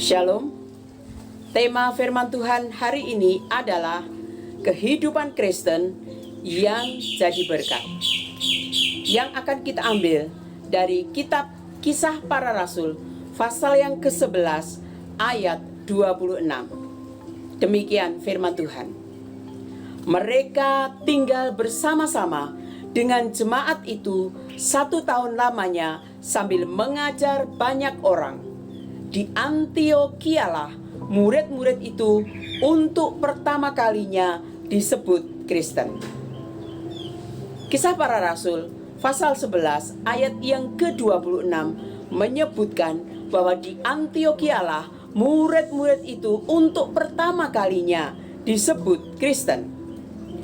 Shalom. Tema firman Tuhan hari ini adalah kehidupan Kristen yang jadi berkat. Yang akan kita ambil dari kitab Kisah Para Rasul pasal yang ke-11 ayat 26. Demikian firman Tuhan. Mereka tinggal bersama-sama dengan jemaat itu 1 tahun lamanya sambil mengajar banyak orang. Di Antiokialah murid-murid itu untuk pertama kalinya disebut Kristen. Kisah Para Rasul pasal 11 ayat yang ke-26 menyebutkan bahwa di Antiokialah murid-murid itu untuk pertama kalinya disebut Kristen.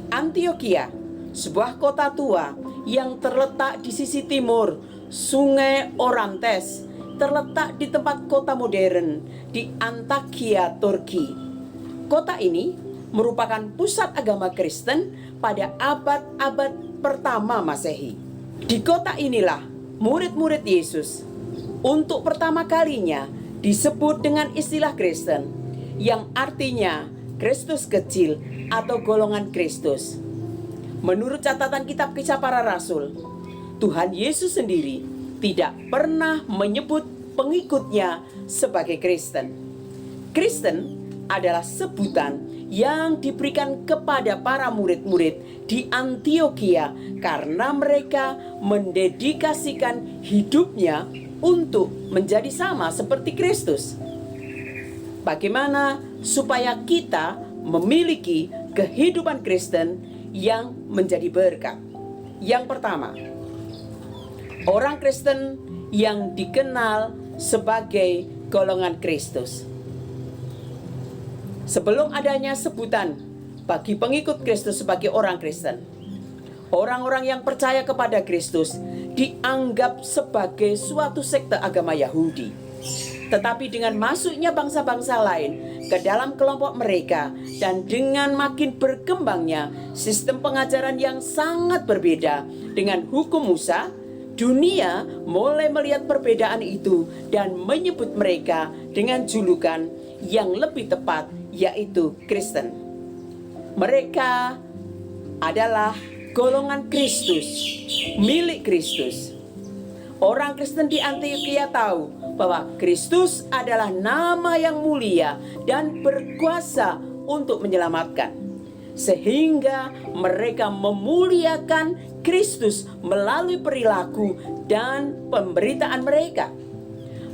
Antiokhia, sebuah kota tua yang terletak di sisi timur Sungai Orontes, terletak di tempat kota modern di Antakya, Turki. Kota ini merupakan pusat agama Kristen pada abad-abad pertama Masehi. Di kota inilah murid-murid Yesus untuk pertama kalinya disebut dengan istilah Kristen, yang artinya Kristus kecil atau golongan Kristus. Menurut catatan kitab Kisah Para Rasul, Tuhan Yesus sendiri tidak pernah menyebut pengikutnya sebagai Kristen. Kristen adalah sebutan yang diberikan kepada para murid-murid di Antiokhia karena mereka mendedikasikan hidupnya untuk menjadi sama seperti Kristus. Bagaimana supaya kita memiliki kehidupan Kristen yang menjadi berkat? Yang pertama, orang Kristen yang dikenal sebagai golongan Kristus. Sebelum adanya sebutan bagi pengikut Kristus sebagai orang Kristen, orang-orang yang percaya kepada Kristus dianggap sebagai suatu sekte agama Yahudi. Tetapi dengan masuknya bangsa-bangsa lain ke dalam kelompok mereka dan dengan makin berkembangnya sistem pengajaran yang sangat berbeda dengan hukum Musa, dunia mulai melihat perbedaan itu dan menyebut mereka dengan julukan yang lebih tepat, yaitu Kristen. Mereka adalah golongan Kristus, milik Kristus. Orang Kristen di Antiokhia tahu bahwa Kristus adalah nama yang mulia dan berkuasa untuk menyelamatkan, sehingga mereka memuliakan Kristus melalui perilaku dan pemberitaan mereka.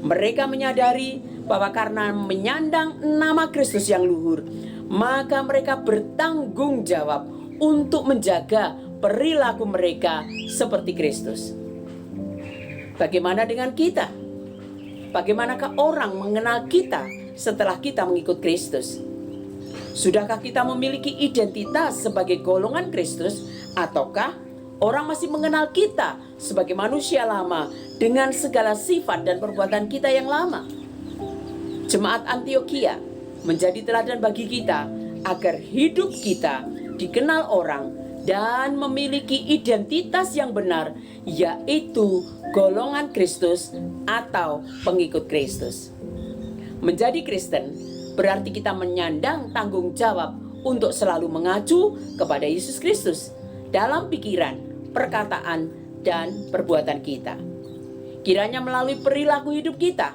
Mereka menyadari bahwa karena menyandang nama Kristus yang luhur, maka mereka bertanggung jawab untuk menjaga perilaku mereka seperti Kristus. Bagaimana dengan kita? Bagaimanakah orang mengenal kita setelah kita mengikut Kristus? Sudahkah kita memiliki identitas sebagai golongan Kristus, ataukah orang masih mengenal kita sebagai manusia lama dengan segala sifat dan perbuatan kita yang lama? Jemaat Antiokhia menjadi teladan bagi kita agar hidup kita dikenal orang dan memiliki identitas yang benar, yaitu golongan Kristus atau pengikut Kristus. Menjadi Kristen berarti kita menyandang tanggung jawab untuk selalu mengacu kepada Yesus Kristus dalam pikiran, perkataan, dan perbuatan kita. Kiranya melalui perilaku hidup kita,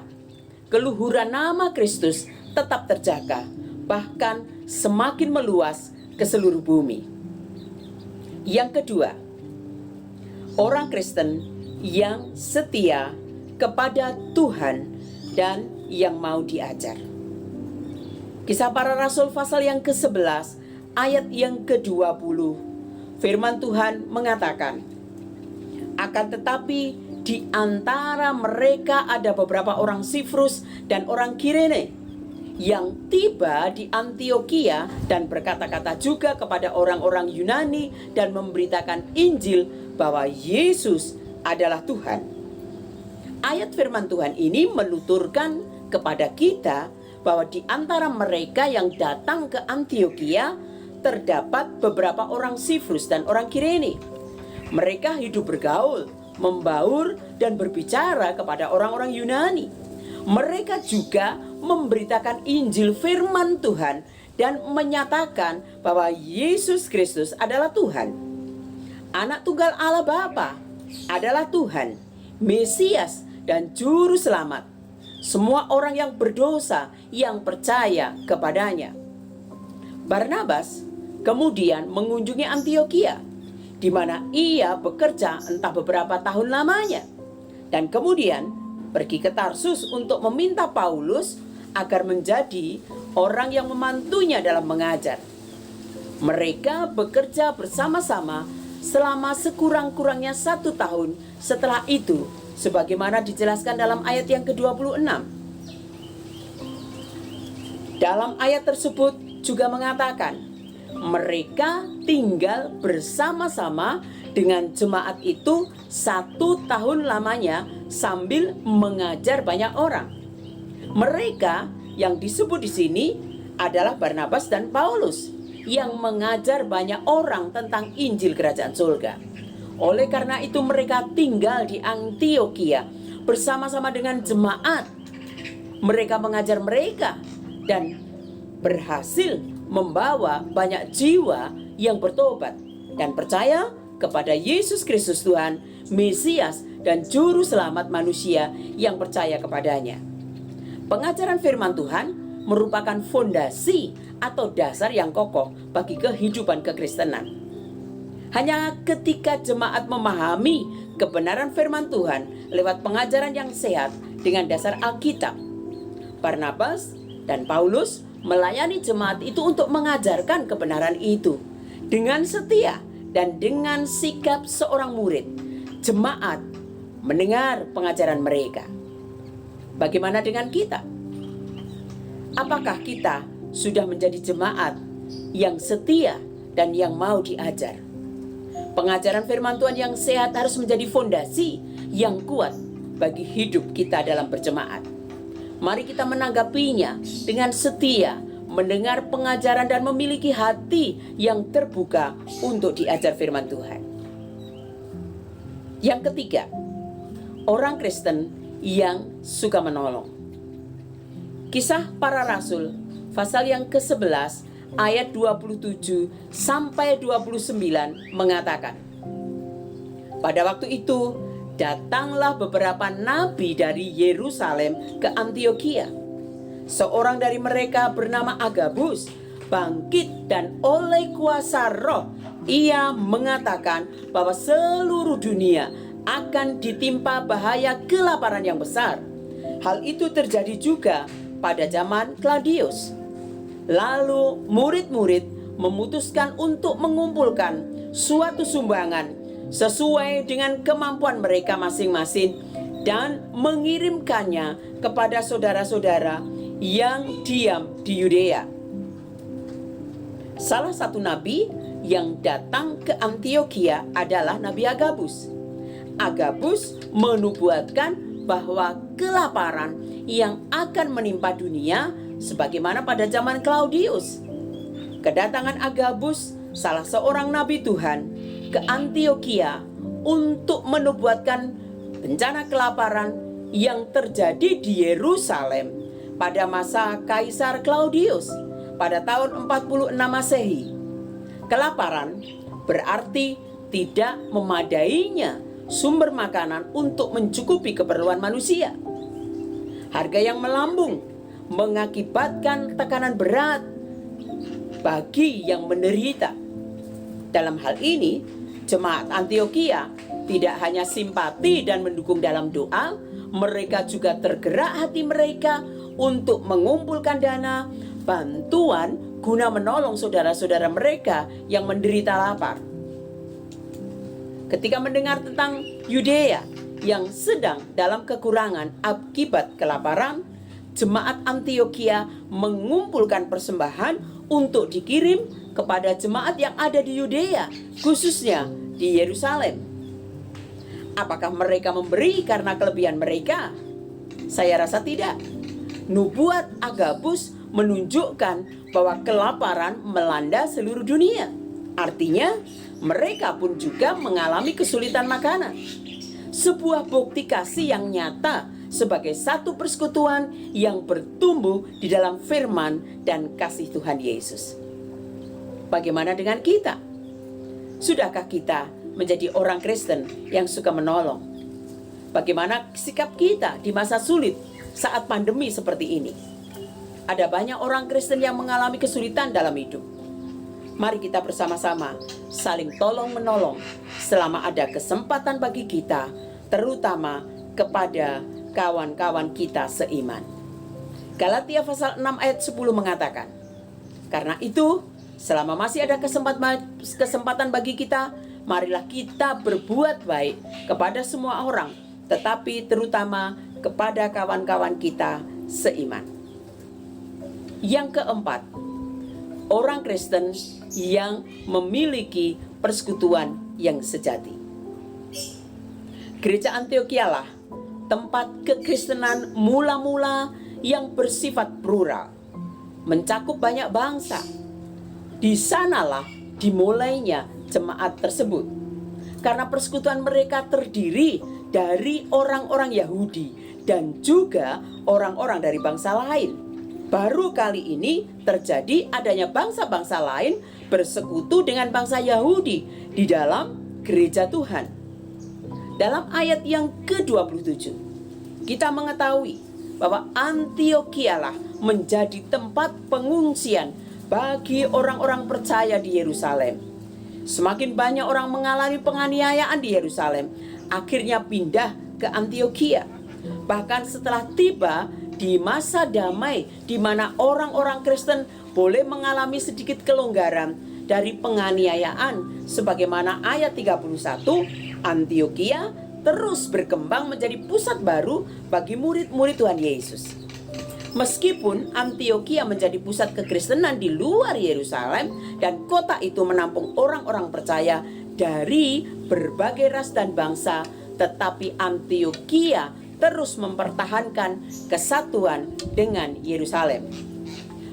keluhuran nama Kristus tetap terjaga, bahkan semakin meluas ke seluruh bumi. Yang kedua, orang Kristen yang setia kepada Tuhan dan yang mau diajar. Kisah Para Rasul pasal yang ke-11 ayat yang ke-20. Firman Tuhan mengatakan, akan tetapi di antara mereka ada beberapa orang Sifrus dan orang Kirene yang tiba di Antiokhia dan berkata-kata juga kepada orang-orang Yunani dan memberitakan Injil bahwa Yesus adalah Tuhan. Ayat firman Tuhan ini menuturkan kepada kita bahwa di antara mereka yang datang ke Antiokhia terdapat beberapa orang Sifrus dan orang Kirene. Mereka hidup bergaul, membaur, dan berbicara kepada orang-orang Yunani. Mereka juga memberitakan Injil firman Tuhan dan menyatakan bahwa Yesus Kristus adalah Tuhan. Anak tunggal Allah Bapa adalah Tuhan, Mesias dan Juru Selamat. Semua orang yang berdosa yang percaya kepadanya. Barnabas kemudian mengunjungi Antiokhia, di mana ia bekerja entah beberapa tahun lamanya, dan kemudian pergi ke Tarsus untuk meminta Paulus agar menjadi orang yang membantunya dalam mengajar. Mereka bekerja bersama-sama selama sekurang-kurangnya 1 tahun setelah itu, sebagaimana dijelaskan dalam ayat yang ke-26. Dalam ayat tersebut juga mengatakan, mereka tinggal bersama-sama dengan jemaat itu 1 tahun lamanya sambil mengajar banyak orang. Mereka yang disebut di sini adalah Barnabas dan Paulus yang mengajar banyak orang tentang Injil Kerajaan Surga. Oleh karena itu mereka tinggal di Antiokhia bersama-sama dengan jemaat. Mereka mengajar mereka dan berhasil membawa banyak jiwa yang bertobat dan percaya kepada Yesus Kristus Tuhan, Mesias dan Juru Selamat manusia yang percaya kepadanya. Pengajaran firman Tuhan merupakan fondasi atau dasar yang kokoh bagi kehidupan kekristenan. Hanya ketika jemaat memahami kebenaran firman Tuhan lewat pengajaran yang sehat dengan dasar Alkitab, Barnabas dan Paulus melayani jemaat itu untuk mengajarkan kebenaran itu dengan setia dan dengan sikap seorang murid. Jemaat mendengar pengajaran mereka. Bagaimana dengan kita? Apakah kita sudah menjadi jemaat yang setia dan yang mau diajar? Pengajaran firman Tuhan yang sehat harus menjadi fondasi yang kuat bagi hidup kita dalam berjemaat. Mari kita menanggapinya dengan setia, mendengar pengajaran dan memiliki hati yang terbuka untuk diajar firman Tuhan. Yang ketiga, orang Kristen yang suka menolong. Kisah Para Rasul pasal yang ke-11 ayat 27 sampai 29 mengatakan, pada waktu itu datanglah beberapa nabi dari Yerusalem ke Antiokhia. Seorang dari mereka bernama Agabus bangkit dan oleh kuasa Roh ia mengatakan bahwa seluruh dunia akan ditimpa bahaya kelaparan yang besar. Hal itu terjadi juga pada zaman Claudius. Lalu murid-murid memutuskan untuk mengumpulkan suatu sumbangan sesuai dengan kemampuan mereka masing-masing dan mengirimkannya kepada saudara-saudara yang diam di Yudea. Salah satu nabi yang datang ke Antiokhia adalah Nabi Agabus. Agabus menubuatkan bahwa kelaparan yang akan menimpa dunia sebagaimana pada zaman Claudius. Kedatangan Agabus, salah seorang nabi Tuhan, ke Antiokhia untuk menubuatkan bencana kelaparan yang terjadi di Yerusalem pada masa Kaisar Claudius pada tahun 46 Masehi. Kelaparan berarti tidak memadainya sumber makanan untuk mencukupi keperluan manusia. Harga yang melambung mengakibatkan tekanan berat bagi yang menderita. Dalam hal ini, jemaat Antiokhia tidak hanya simpati dan mendukung dalam doa, mereka juga tergerak hati mereka untuk mengumpulkan dana bantuan guna menolong saudara-saudara mereka yang menderita lapar. Ketika mendengar tentang Yudea yang sedang dalam kekurangan akibat kelaparan, jemaat Antiokhia mengumpulkan persembahan untuk dikirim kepada jemaat yang ada di Yudea, khususnya di Yerusalem. Apakah mereka memberi karena kelebihan mereka? Saya rasa tidak. Nubuat Agabus menunjukkan bahwa kelaparan melanda seluruh dunia. Artinya, mereka pun juga mengalami kesulitan makanan. Sebuah bukti kasih yang nyata sebagai satu persekutuan yang bertumbuh di dalam firman dan kasih Tuhan Yesus. Bagaimana dengan kita? Sudahkah kita menjadi orang Kristen yang suka menolong? Bagaimana sikap kita di masa sulit saat pandemi seperti ini? Ada banyak orang Kristen yang mengalami kesulitan dalam hidup. Mari kita bersama-sama saling tolong-menolong selama ada kesempatan bagi kita, terutama kepada kawan-kawan kita seiman. Galatia pasal 6 ayat 10 mengatakan, karena itu, selama masih ada kesempatan bagi kita, marilah kita berbuat baik kepada semua orang, tetapi terutama kepada kawan-kawan kita seiman. Yang keempat, orang Kristen yang memiliki persekutuan yang sejati. Gereja Antiokhia lah tempat kekristenan mula-mula yang bersifat plural, mencakup banyak bangsa. Di sanalah dimulainya jemaat tersebut, karena persekutuan mereka terdiri dari orang-orang Yahudi dan juga orang-orang dari bangsa lain. Baru kali ini terjadi adanya bangsa-bangsa lain bersekutu dengan bangsa Yahudi di dalam gereja Tuhan. Dalam ayat yang ke-27, kita mengetahui bahwa Antiokhia lah menjadi tempat pengungsian bagi orang-orang percaya di Yerusalem. Semakin banyak orang mengalami penganiayaan di Yerusalem, akhirnya pindah ke Antiokhia. Bahkan setelah tiba di masa damai di mana orang-orang Kristen boleh mengalami sedikit kelonggaran dari penganiayaan, sebagaimana ayat 31, Antiokhia terus berkembang menjadi pusat baru bagi murid-murid Tuhan Yesus. Meskipun Antiokhia menjadi pusat kekristenan di luar Yerusalem dan kota itu menampung orang-orang percaya dari berbagai ras dan bangsa, tetapi Antiokhia terus mempertahankan kesatuan dengan Yerusalem.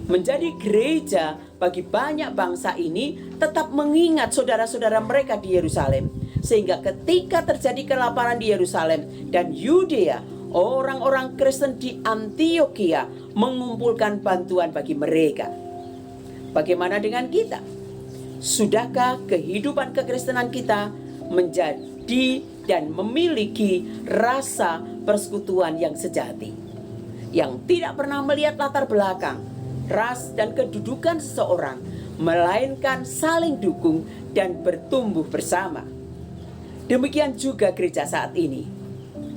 Menjadi gereja bagi banyak bangsa ini tetap mengingat saudara-saudara mereka di Yerusalem, sehingga ketika terjadi kelaparan di Yerusalem dan Yudea, orang-orang Kristen di Antiokhia mengumpulkan bantuan bagi mereka. Bagaimana dengan kita? Sudahkah kehidupan kekristenan kita menjadi dan memiliki rasa persekutuan yang sejati, yang tidak pernah melihat latar belakang, ras dan kedudukan seseorang, melainkan saling dukung dan bertumbuh bersama? Demikian juga gereja saat ini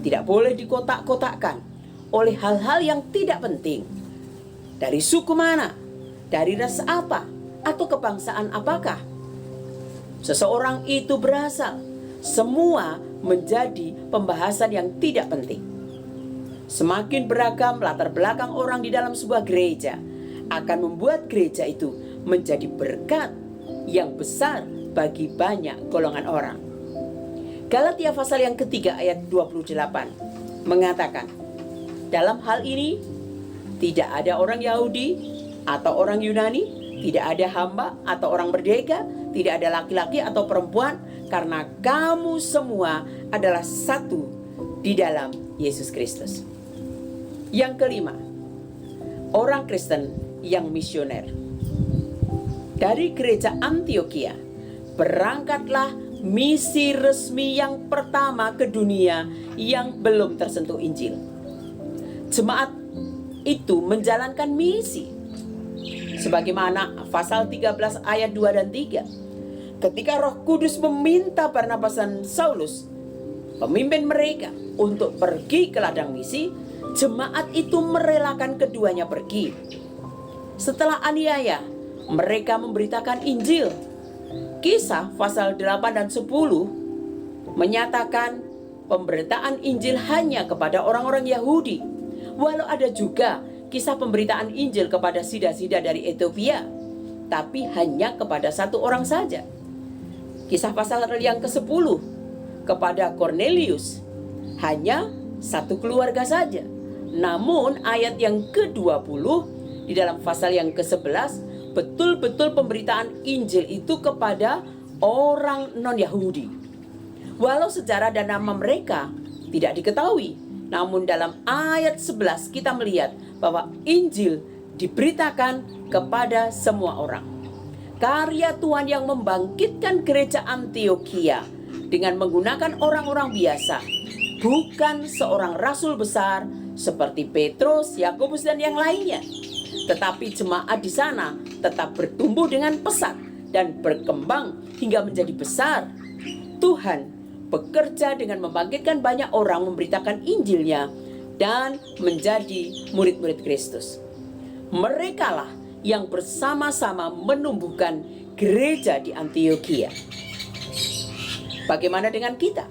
tidak boleh dikotak-kotakkan oleh hal-hal yang tidak penting. Dari suku mana, dari ras apa, atau kebangsaan apakah seseorang itu berasal, semua menjadi pembahasan yang tidak penting. Semakin beragam latar belakang orang di dalam sebuah gereja akan membuat gereja itu menjadi berkat yang besar bagi banyak golongan orang. Galatia pasal yang ketiga ayat 28 mengatakan, dalam hal ini tidak ada orang Yahudi atau orang Yunani, tidak ada hamba atau orang merdeka, tidak ada laki-laki atau perempuan, karena kamu semua adalah satu di dalam Yesus Kristus. Yang kelima, orang Kristen yang misioner. Dari gereja Antiokhia berangkatlah misi resmi yang pertama ke dunia yang belum tersentuh Injil. Jemaat itu menjalankan misi sebagaimana pasal 13 ayat 2 dan 3. Ketika Roh Kudus meminta Barnabas dan Saulus, pemimpin mereka, untuk pergi ke ladang misi, jemaat itu merelakan keduanya pergi. Setelah aniaya, mereka memberitakan Injil. Kisah pasal 8 dan 10 menyatakan pemberitaan Injil hanya kepada orang-orang Yahudi, walau ada juga kisah pemberitaan Injil kepada sida-sida dari Ethiopia, tapi hanya kepada satu orang saja. Kisah pasal yang ke-10 kepada Cornelius, hanya satu keluarga saja. Namun ayat yang ke-20 di dalam pasal yang ke-11, betul-betul pemberitaan Injil itu kepada orang non-Yahudi. Walau sejarah dan nama mereka tidak diketahui, Namun dalam ayat 11 kita melihat bahwa Injil diberitakan kepada semua orang. Karya Tuhan yang membangkitkan gereja Antiokhia dengan menggunakan orang-orang biasa, bukan seorang rasul besar seperti Petrus, Yakobus, dan yang lainnya. Tetapi jemaat di sana tetap bertumbuh dengan pesat dan berkembang hingga menjadi besar. Tuhan bekerja dengan membangkitkan banyak orang memberitakan Injilnya dan menjadi murid-murid Kristus. Merekalah yang bersama-sama menumbuhkan gereja di Antiokhia. Bagaimana dengan kita?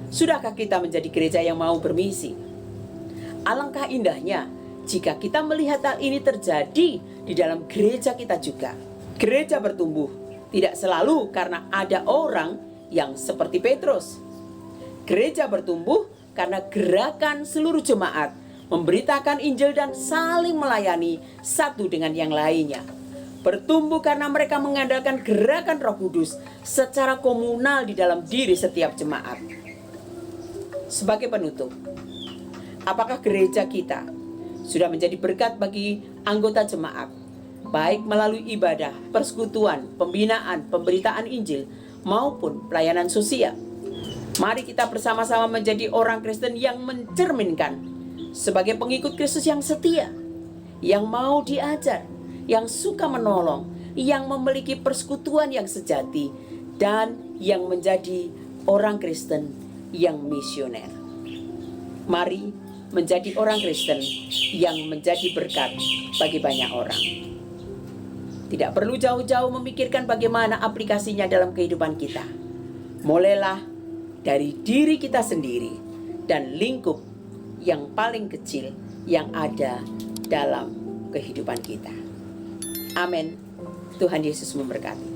Sudahkah kita menjadi gereja yang mau bermisi? Alangkah indahnya jika kita melihat hal ini terjadi di dalam gereja kita juga. Gereja bertumbuh tidak selalu karena ada orang yang seperti Petrus. Gereja bertumbuh karena gerakan seluruh jemaat memberitakan Injil dan saling melayani satu dengan yang lainnya. Bertumbuh karena mereka mengandalkan gerakan Roh Kudus secara komunal di dalam diri setiap jemaat. Sebagai penutup, apakah gereja kita sudah menjadi berkat bagi anggota jemaat, baik melalui ibadah, persekutuan, pembinaan, pemberitaan Injil, maupun pelayanan sosial? Mari kita bersama-sama menjadi orang Kristen yang mencerminkan sebagai pengikut Kristus yang setia, yang mau diajar, yang suka menolong, yang memiliki persekutuan yang sejati, dan yang menjadi orang Kristen yang misioner. Mari menjadi orang Kristen yang menjadi berkat bagi banyak orang. Tidak perlu jauh-jauh memikirkan bagaimana aplikasinya dalam kehidupan kita. Mulailah dari diri kita sendiri dan lingkup yang paling kecil yang ada dalam kehidupan kita. Amin. Tuhan Yesus memberkati.